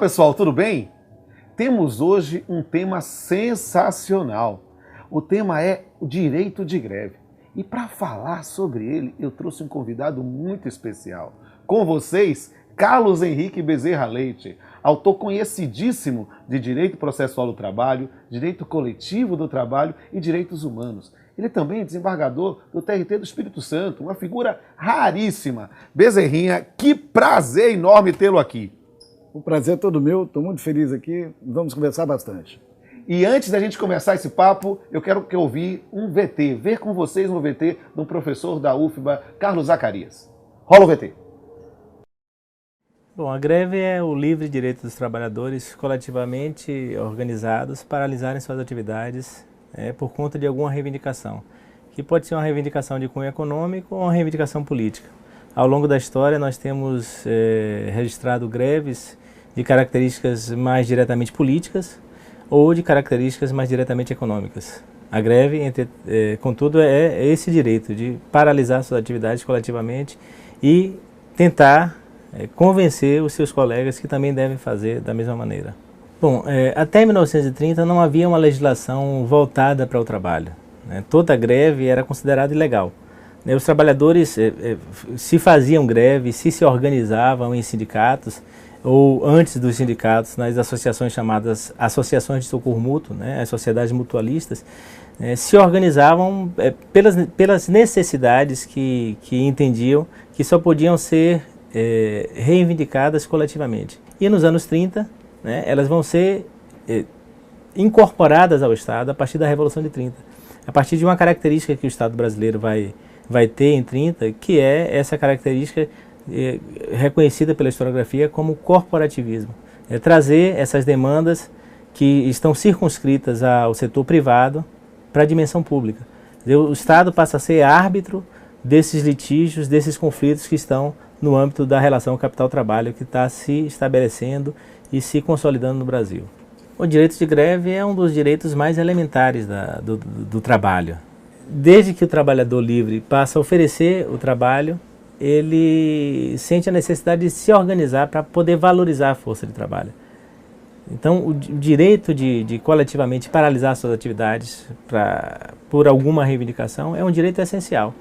pessoal, tudo bem? Temos hoje um tema sensacional. O tema é o direito de greve. E para falar sobre ele, eu trouxe um convidado muito especial. Com vocês, Carlos Henrique Bezerra Leite, autor conhecidíssimo de Direito Processual do Trabalho, Direito Coletivo do Trabalho e Direitos Humanos. Ele também é desembargador do TRT do Espírito Santo, uma figura raríssima. Bezerrinha, que prazer enorme tê-lo aqui. O prazer é todo meu, estou muito feliz aqui, vamos conversar bastante. E antes da gente começar esse papo, eu quero ouvir um VT, ver com vocês um VT do professor da UFBA, Carlos Zacarias. Rola o VT. Bom, a greve é o livre direito dos trabalhadores coletivamente organizados paralisarem suas atividades por conta de alguma reivindicação, que pode ser uma reivindicação de cunho econômico ou uma reivindicação política. Ao longo da história, nós temos registrado greves de características mais diretamente políticas ou de características mais diretamente econômicas. A greve, contudo, é esse direito de paralisar suas atividades coletivamente e tentar convencer os seus colegas que também devem fazer da mesma maneira. Bom, até 1930 não havia uma legislação voltada para o trabalho. Toda greve era considerada ilegal. Os trabalhadores se faziam greve, se organizavam em sindicatos, ou antes dos sindicatos, nas associações chamadas associações de socorro mútuo, as sociedades mutualistas, se organizavam pelas necessidades que entendiam que só podiam ser reivindicadas coletivamente. E nos anos 30, elas vão ser incorporadas ao Estado a partir da Revolução de 30, a partir de uma característica que o Estado brasileiro vai ter em 30, que é essa característica reconhecida pela historiografia como corporativismo. É trazer essas demandas que estão circunscritas ao setor privado para a dimensão pública. O Estado passa a ser árbitro desses litígios, desses conflitos que estão no âmbito da relação capital-trabalho que está se estabelecendo e se consolidando no Brasil. O direito de greve é um dos direitos mais elementares do trabalho. Desde que o trabalhador livre passa a oferecer o trabalho, ele sente a necessidade de se organizar para poder valorizar a força de trabalho. Então, o direito de coletivamente paralisar suas atividades por alguma reivindicação é um direito essencial,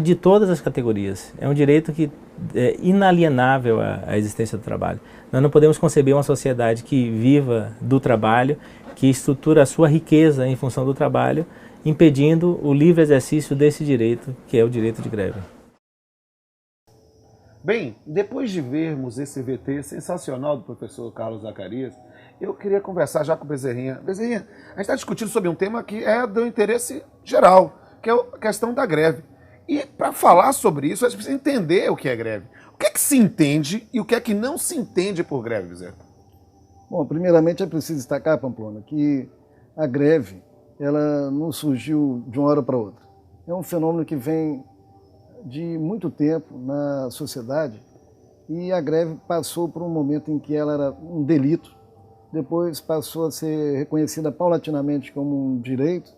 de todas as categorias. É um direito que é inalienável à existência do trabalho. Nós não podemos conceber uma sociedade que viva do trabalho, que estrutura a sua riqueza em função do trabalho, impedindo o livre exercício desse direito, que é o direito de greve. Bem, depois de vermos esse VT sensacional do professor Carlos Zacarias, eu queria conversar já com o Bezerrinha. Bezerrinha, a gente está discutindo sobre um tema que é do interesse geral, que é a questão da greve. E para falar sobre isso, a gente precisa entender o que é greve. O que é que se entende e o que é que não se entende por greve, Bezerra? Bom, primeiramente é preciso destacar, Pamplona, que a greve ela não surgiu de uma hora para outra. É um fenômeno que vem de muito tempo na sociedade e a greve passou por um momento em que ela era um delito, depois passou a ser reconhecida paulatinamente como um direito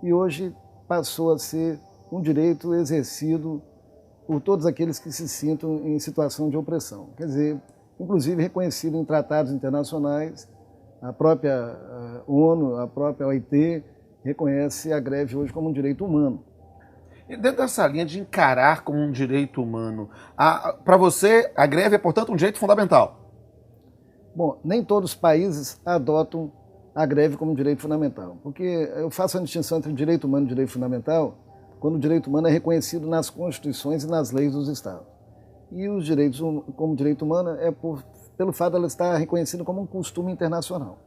e hoje passou a ser um direito exercido por todos aqueles que se sintam em situação de opressão. Quer dizer, inclusive reconhecido em tratados internacionais, a própria ONU, a própria OIT, reconhece a greve hoje como um direito humano. E dentro dessa linha de encarar como um direito humano, para você, a greve é, portanto, um direito fundamental? Bom, nem todos os países adotam a greve como um direito fundamental, porque eu faço a distinção entre direito humano e direito fundamental quando o direito humano é reconhecido nas constituições e nas leis dos estados. E os direitos como direito humano é pelo fato de ela estar reconhecida como um costume internacional.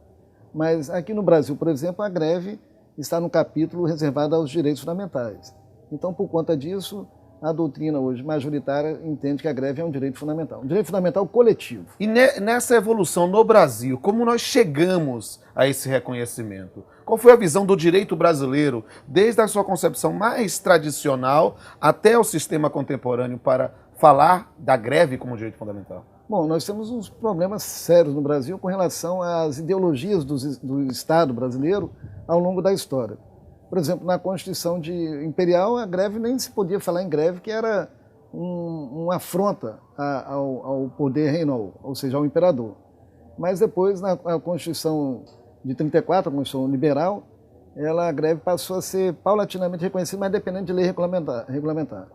Mas aqui no Brasil, por exemplo, a greve está no capítulo reservado aos direitos fundamentais. Então, por conta disso, a doutrina hoje majoritária entende que a greve é um direito fundamental coletivo. E nessa evolução no Brasil, como nós chegamos a esse reconhecimento? Qual foi a visão do direito brasileiro, desde a sua concepção mais tradicional até o sistema contemporâneo, para falar da greve como direito fundamental? Bom, nós temos uns problemas sérios no Brasil com relação às ideologias do Estado brasileiro ao longo da história. Por exemplo, na Constituição Imperial, a greve nem se podia falar em greve, que era uma afronta ao poder reinal, ou seja, ao imperador. Mas depois, na Constituição de 34, a Constituição Liberal, a greve passou a ser paulatinamente reconhecida, mas dependendo de lei regulamentar.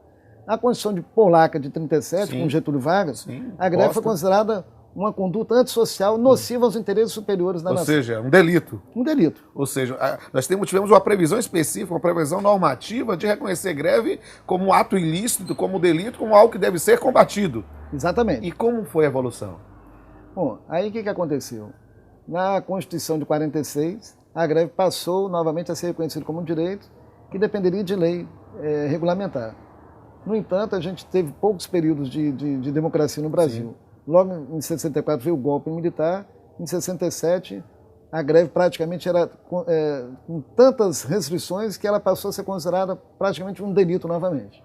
A Constituição Polaca de 37, Sim. com Getúlio Vargas, Sim, a greve Costa. foi considerada uma conduta antissocial nociva aos interesses superiores da Ou nação. seja, um delito. Um delito. Ou seja, nós tivemos uma previsão específica, uma previsão normativa de reconhecer greve como ato ilícito, como delito, como algo que deve ser combatido. Exatamente. E como foi a evolução? Bom, aí o que aconteceu? Na Constituição de 46, a greve passou novamente a ser reconhecida como um direito que dependeria de lei regulamentar. No entanto, a gente teve poucos períodos de democracia no Brasil. Sim. Logo em 64 veio o golpe militar, em 67 a greve praticamente era com tantas restrições que ela passou a ser considerada praticamente um delito novamente.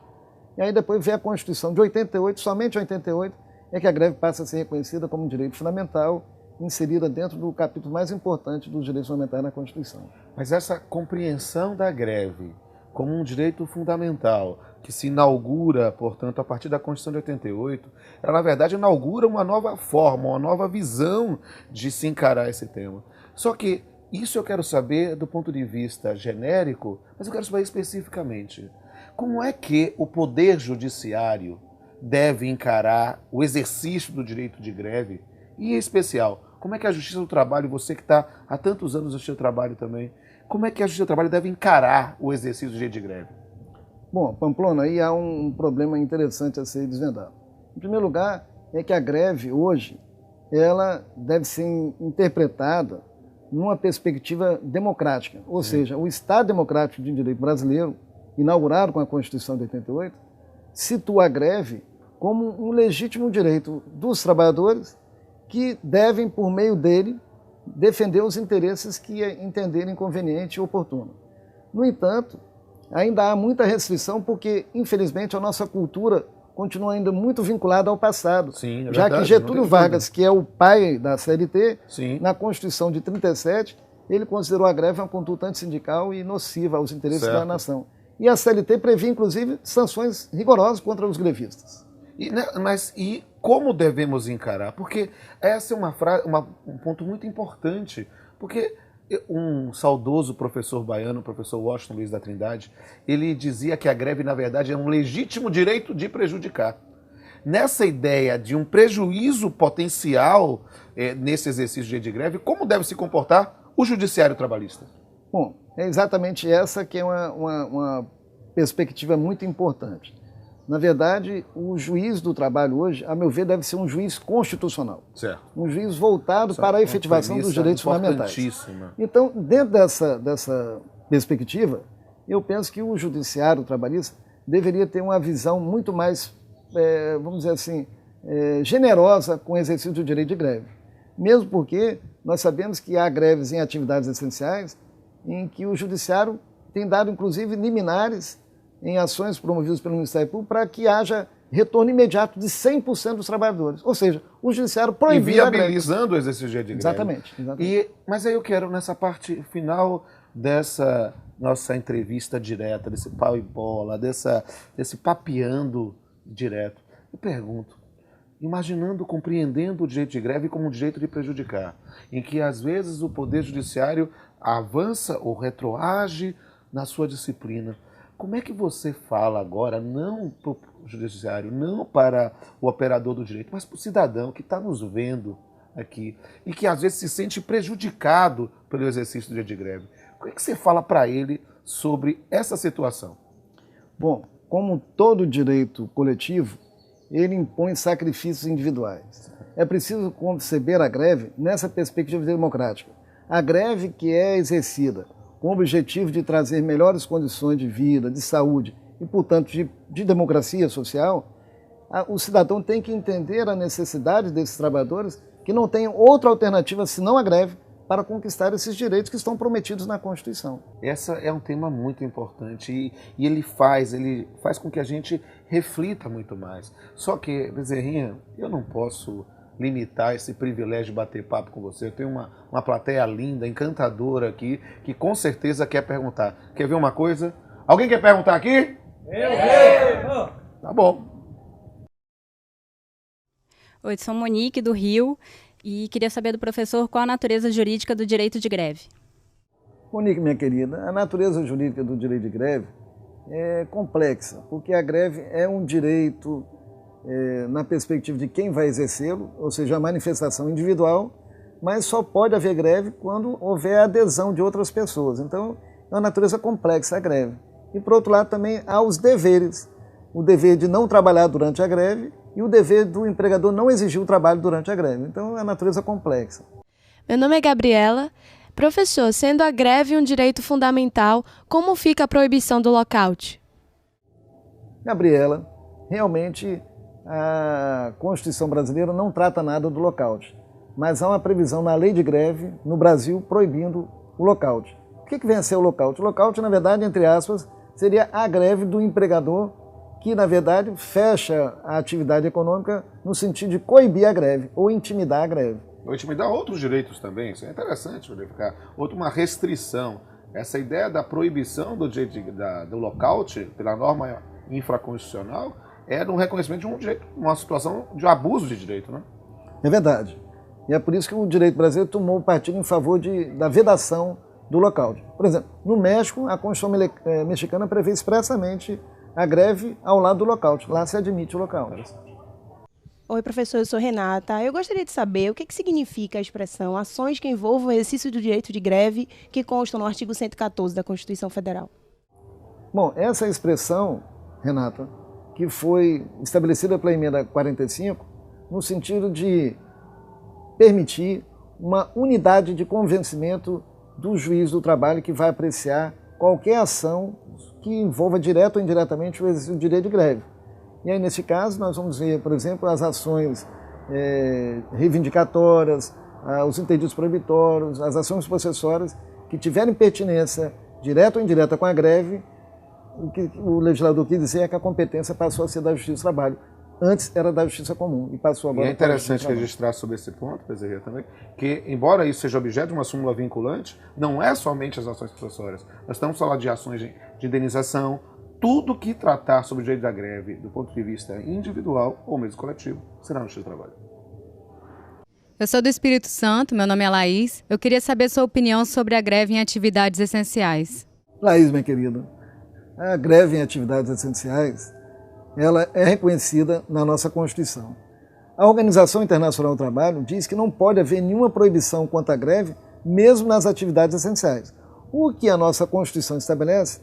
E aí depois veio a Constituição de 88, somente em 88 é que a greve passa a ser reconhecida como um direito fundamental, inserida dentro do capítulo mais importante dos direitos fundamentais na Constituição. Mas essa compreensão da greve como um direito fundamental, que se inaugura, portanto, a partir da Constituição de 88, ela, na verdade, inaugura uma nova forma, uma nova visão de se encarar esse tema. Só que isso eu quero saber do ponto de vista genérico, mas eu quero saber especificamente. Como é que o Poder Judiciário deve encarar o exercício do direito de greve? E, em especial, como é que a Justiça do Trabalho, você que está há tantos anos no seu trabalho também, como é que a Justiça do Trabalho deve encarar o exercício do direito de greve? Bom, Pamplona, aí há um problema interessante a ser desvendado. Em primeiro lugar, é que a greve hoje, ela deve ser interpretada numa perspectiva democrática. Ou seja, o Estado Democrático de Direito brasileiro, inaugurado com a Constituição de 88, situa a greve como um legítimo direito dos trabalhadores que devem, por meio dele, defender os interesses que entenderem conveniente e oportuno. No entanto, ainda há muita restrição porque, infelizmente, a nossa cultura continua ainda muito vinculada ao passado. Sim, já verdade, que Getúlio Vargas, que é o pai da CLT, Sim. na Constituição de 37, ele considerou a greve uma conduta antissindical e nociva aos interesses da nação. E a CLT previa, inclusive, sanções rigorosas contra os grevistas. E como devemos encarar? Porque essa é um ponto muito importante, porque um saudoso professor baiano, o professor Washington Luiz da Trindade, ele dizia que a greve, na verdade, é um legítimo direito de prejudicar. Nessa ideia de um prejuízo potencial nesse exercício de greve, como deve se comportar o judiciário trabalhista? Bom, é exatamente essa que é uma perspectiva muito importante. Na verdade, o juiz do trabalho hoje, a meu ver, deve ser um juiz constitucional. Certo. Um juiz voltado para a efetivação dos direitos fundamentais. Então, dentro dessa perspectiva, eu penso que o judiciário trabalhista deveria ter uma visão muito mais, vamos dizer assim, generosa com o exercício do direito de greve. Mesmo porque nós sabemos que há greves em atividades essenciais em que o judiciário tem dado, inclusive, liminares em ações promovidas pelo Ministério Público para que haja retorno imediato de 100% dos trabalhadores. Ou seja, o judiciário proibia a greve. E viabilizando o exercício de greve. Exatamente. Mas aí eu quero, nessa parte final dessa nossa entrevista direta, desse pau e bola, desse papeando direto, eu pergunto, imaginando, compreendendo o direito de greve como um direito de prejudicar, em que às vezes o Poder Judiciário avança ou retroage na sua disciplina, como é que você fala agora, não para o judiciário, não para o operador do direito, mas para o cidadão que está nos vendo aqui e que às vezes se sente prejudicado pelo exercício do direito de greve? O que é que você fala para ele sobre essa situação? Bom, como todo direito coletivo, ele impõe sacrifícios individuais. É preciso conceber a greve nessa perspectiva democrática. A greve que é exercida com o objetivo de trazer melhores condições de vida, de saúde e, portanto, de democracia social, o cidadão tem que entender a necessidade desses trabalhadores que não tenham outra alternativa senão a greve para conquistar esses direitos que estão prometidos na Constituição. Essa é um tema muito importante e ele faz com que a gente reflita muito mais. Só que, Bezerrinha, eu não posso limitar esse privilégio de bater papo com você. Eu tenho uma plateia linda, encantadora aqui, que com certeza quer perguntar. Quer ver uma coisa? Alguém quer perguntar aqui? Eu! Tá bom. Oi, sou Monique, do Rio. E queria saber do professor qual a natureza jurídica do direito de greve. Monique, minha querida, a natureza jurídica do direito de greve é complexa, porque a greve é um direito na perspectiva de quem vai exercê-lo, ou seja, a manifestação individual, mas só pode haver greve quando houver adesão de outras pessoas. Então, é uma natureza complexa a greve. E, por outro lado, também há os deveres. O dever de não trabalhar durante a greve e o dever do empregador não exigir o trabalho durante a greve. Então, é uma natureza complexa. Meu nome é Gabriela. Professor, sendo a greve um direito fundamental, como fica a proibição do lockout? Gabriela, realmente a Constituição brasileira não trata nada do lockout, mas há uma previsão na lei de greve no Brasil proibindo o lockout. O que vem a ser o lockout? O lockout, na verdade, entre aspas, seria a greve do empregador que, na verdade, fecha a atividade econômica no sentido de coibir a greve ou intimidar a greve. Ou intimidar outros direitos também, isso é interessante verificar. Uma restrição. Essa ideia da proibição do lockout pela norma infraconstitucional é um reconhecimento de um direito, uma situação de abuso de direito, né? É verdade. E é por isso que o direito brasileiro tomou o partido em favor da vedação do lockout. Por exemplo, no México, a Constituição mexicana prevê expressamente a greve ao lado do lockout. Lá se admite o lockout. Oi, professor, eu sou Renata. Eu gostaria de saber o que significa a expressão ações que envolvam o exercício do direito de greve que constam no artigo 114 da Constituição Federal. Bom, essa expressão, Renata, que foi estabelecida pela emenda 45, no sentido de permitir uma unidade de convencimento do juiz do trabalho que vai apreciar qualquer ação que envolva direto ou indiretamente o exercício do direito de greve. E aí, nesse caso, nós vamos ver, por exemplo, as ações reivindicatórias, os entendidos proibitórios, as ações possessórias que tiverem pertinência direta ou indireta com a greve. O que o legislador quis dizer é que a competência passou a ser da Justiça do Trabalho. Antes era da Justiça Comum e passou agora para a Justiça do Trabalho. É interessante registrar sobre esse ponto, Bezerra, também, que embora isso seja objeto de uma súmula vinculante, não é somente as ações possessórias. Nós estamos falando de ações de indenização, tudo que tratar sobre o direito da greve do ponto de vista individual ou mesmo coletivo será no Justiça do Trabalho. Eu sou do Espírito Santo, meu nome é Laís. Eu queria saber sua opinião sobre a greve em atividades essenciais. Laís, minha querida, a greve em atividades essenciais, ela é reconhecida na nossa Constituição. A Organização Internacional do Trabalho diz que não pode haver nenhuma proibição quanto à greve, mesmo nas atividades essenciais. O que a nossa Constituição estabelece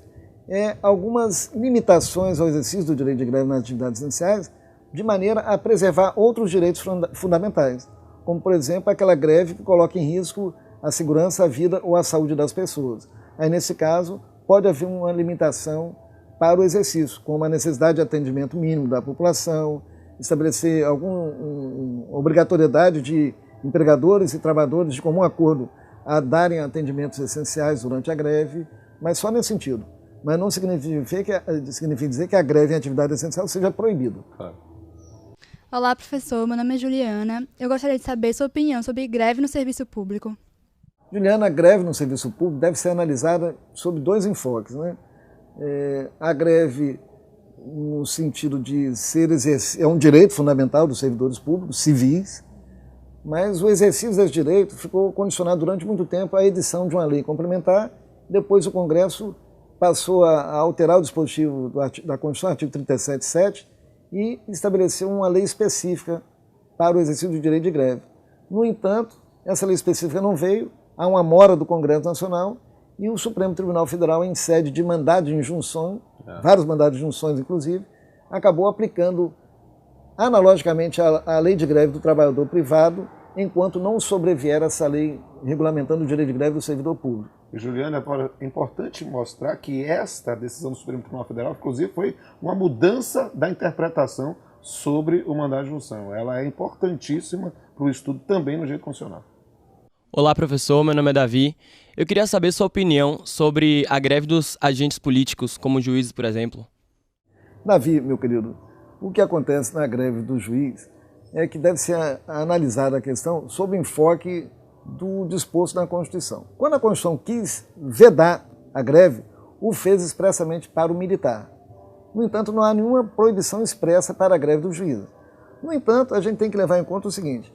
algumas limitações ao exercício do direito de greve nas atividades essenciais, de maneira a preservar outros direitos fundamentais, como, por exemplo, aquela greve que coloca em risco a segurança, a vida ou a saúde das pessoas. Aí, nesse caso, pode haver uma limitação para o exercício, como a necessidade de atendimento mínimo da população, estabelecer alguma obrigatoriedade de empregadores e trabalhadores de comum acordo a darem atendimentos essenciais durante a greve, mas só nesse sentido. Mas não significa dizer que a greve em atividade essencial seja proibida. Olá, professor. Meu nome é Juliana. Eu gostaria de saber sua opinião sobre greve no serviço público. Juliana, a greve no serviço público deve ser analisada sob dois enfoques, né? A greve no sentido de é um direito fundamental dos servidores públicos, civis, mas o exercício desse direito ficou condicionado durante muito tempo à edição de uma lei complementar. Depois o Congresso passou a alterar o dispositivo da Constituição, artigo 37.7, e estabeleceu uma lei específica para o exercício do direito de greve. No entanto, essa lei específica não veio, há uma mora do Congresso Nacional e o Supremo Tribunal Federal, em sede de mandado de injunção, vários mandados de injunções inclusive, acabou aplicando analogicamente a lei de greve do trabalhador privado, enquanto não sobrevier essa lei regulamentando o direito de greve do servidor público. Juliana, é importante mostrar que esta decisão do Supremo Tribunal Federal, inclusive, foi uma mudança da interpretação sobre o mandado de injunção. Ela é importantíssima para o estudo também no direito constitucional. Olá, professor. Meu nome é Davi. Eu queria saber sua opinião sobre a greve dos agentes políticos, como juízes, por exemplo. Davi, meu querido, o que acontece na greve do juiz é que deve ser analisada a questão sob o enfoque do disposto na Constituição. Quando a Constituição quis vedar a greve, o fez expressamente para o militar. No entanto, não há nenhuma proibição expressa para a greve do juiz. No entanto, a gente tem que levar em conta o seguinte: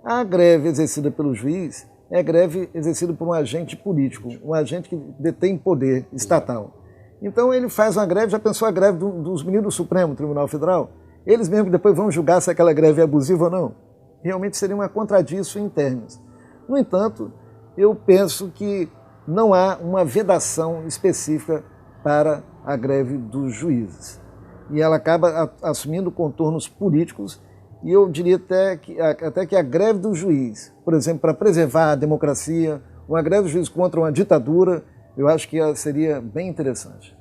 A greve exercida pelo juiz é greve exercida por um agente político, um agente que detém poder estatal. Então ele faz uma greve, já pensou a greve dos ministros do Supremo Tribunal Federal? Eles mesmos depois vão julgar se aquela greve é abusiva ou não. Realmente seria uma contradição em termos. No entanto, eu penso que não há uma vedação específica para a greve dos juízes. E ela acaba assumindo contornos políticos, e eu diria até que a greve do juiz, por exemplo, para preservar a democracia, uma greve do juiz contra uma ditadura, eu acho que seria bem interessante.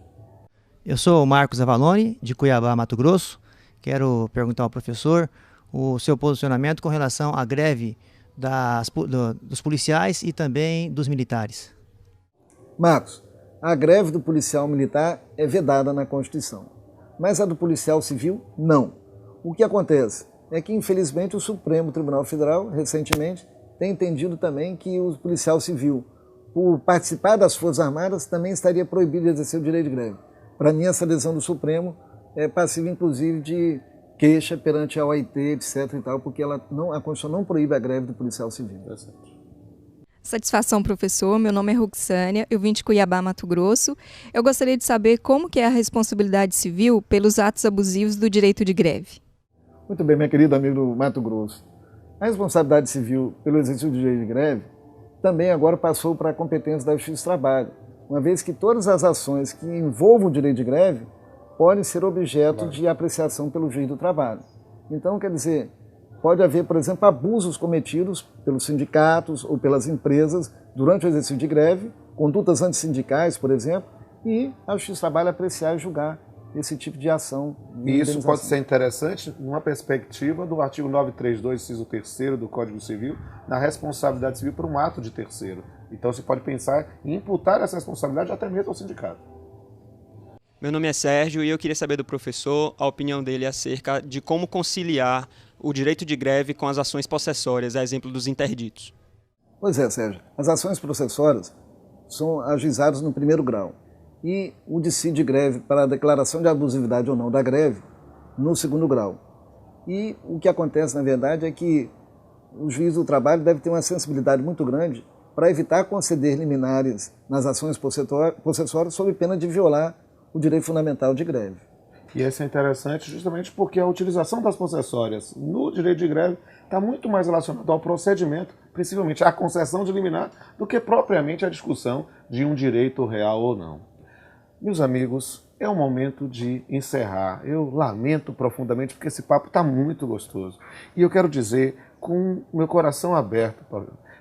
Eu sou o Marcos Avalone, de Cuiabá, Mato Grosso. Quero perguntar ao professor o seu posicionamento com relação à greve dos policiais e também dos militares. Marcos, a greve do policial militar é vedada na Constituição, mas a do policial civil, não. O que acontece é que, infelizmente, o Supremo Tribunal Federal, recentemente, tem entendido também que o policial civil, por participar das Forças Armadas, também estaria proibido de exercer o direito de greve. Para mim, essa decisão do Supremo é passiva, inclusive, de queixa perante a OIT, etc. e tal, porque a Constituição não proíbe a greve do policial civil. Satisfação, professor. Meu nome é Roxânia, eu vim de Cuiabá, Mato Grosso. Eu gostaria de saber como que é a responsabilidade civil pelos atos abusivos do direito de greve. Muito bem, minha querida amiga do Mato Grosso. A responsabilidade civil pelo exercício do direito de greve também agora passou para a competência da Justiça do Trabalho, uma vez que todas as ações que envolvam o direito de greve podem ser objeto de apreciação pelo juiz do trabalho. Então, quer dizer, pode haver, por exemplo, abusos cometidos pelos sindicatos ou pelas empresas durante o exercício de greve, condutas antissindicais, por exemplo, e a Justiça do Trabalho apreciar e julgar esse tipo de ação. E isso pode ser interessante numa perspectiva do artigo 932, inciso 3º do Código Civil, na responsabilidade civil por um ato de terceiro. Então você pode pensar em imputar essa responsabilidade até mesmo ao sindicato. Meu nome é Sérgio e eu queria saber do professor a opinião dele acerca de como conciliar o direito de greve com as ações possessórias, a exemplo dos interditos. Pois é, Sérgio. As ações processórias são ajuizadas no primeiro grau e o dissídio de greve para a declaração de abusividade ou não da greve no segundo grau. E o que acontece, na verdade, é que o juiz do trabalho deve ter uma sensibilidade muito grande para evitar conceder liminares nas ações possessórias sob pena de violar o direito fundamental de greve. E isso é interessante justamente porque a utilização das possessórias no direito de greve está muito mais relacionado ao procedimento, principalmente à concessão de liminar, do que propriamente à discussão de um direito real ou não. Meus amigos, é o momento de encerrar. Eu lamento profundamente porque esse papo está muito gostoso. E eu quero dizer, com meu coração aberto,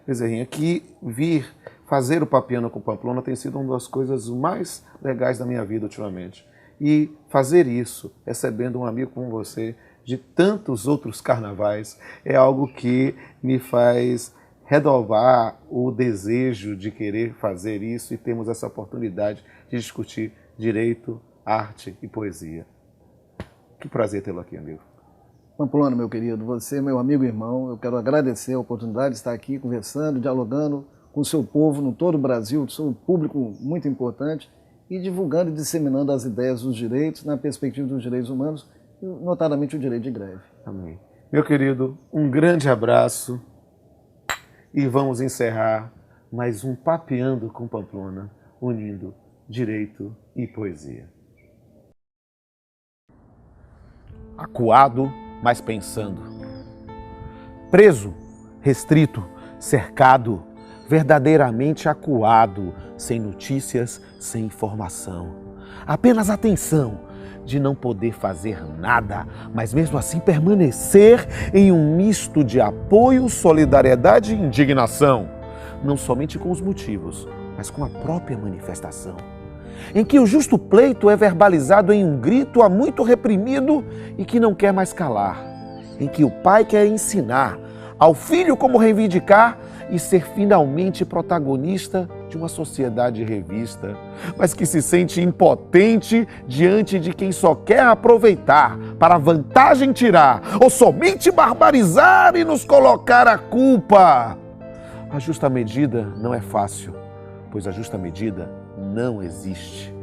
Bezerrinha, que vir fazer o Papiano com Pamplona tem sido uma das coisas mais legais da minha vida ultimamente. E fazer isso, recebendo um amigo como você, de tantos outros carnavais, é algo que me faz renovar o desejo de querer fazer isso e termos essa oportunidade de discutir direito, arte e poesia. Que prazer tê-lo aqui, amigo. Pamplona, meu querido, você é meu amigo e irmão, eu quero agradecer a oportunidade de estar aqui conversando, dialogando com o seu povo no todo o Brasil, seu público muito importante, e divulgando e disseminando as ideias dos direitos na perspectiva dos direitos humanos, e notadamente o direito de greve. Amém. Meu querido, um grande abraço e vamos encerrar mais um Papeando com Pamplona, unindo direito e poesia. Acuado, mas pensando. Preso, restrito, cercado, verdadeiramente acuado, sem notícias, sem informação. Apenas a tensão de não poder fazer nada, mas mesmo assim permanecer em um misto de apoio, solidariedade e indignação, não somente com os motivos, mas com a própria manifestação, em que o justo pleito é verbalizado em um grito há muito reprimido e que não quer mais calar, em que o pai quer ensinar ao filho como reivindicar e ser finalmente protagonista de uma sociedade revista, mas que se sente impotente diante de quem só quer aproveitar para vantagem tirar ou somente barbarizar e nos colocar a culpa. A justa medida não é fácil, pois a justa medida não existe.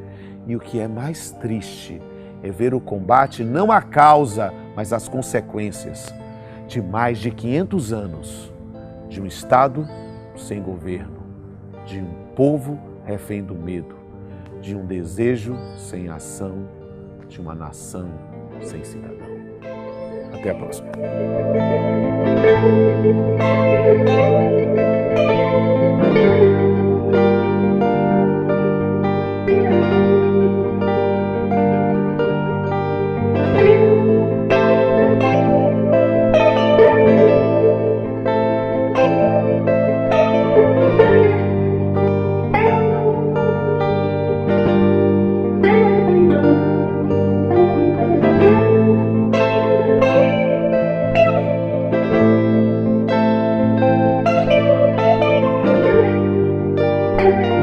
E o que é mais triste é ver o combate não a causa, mas as consequências de mais de 500 anos de um Estado sem governo, de um povo refém do medo, de um desejo sem ação, de uma nação sem cidadão. Até a próxima. Thank you.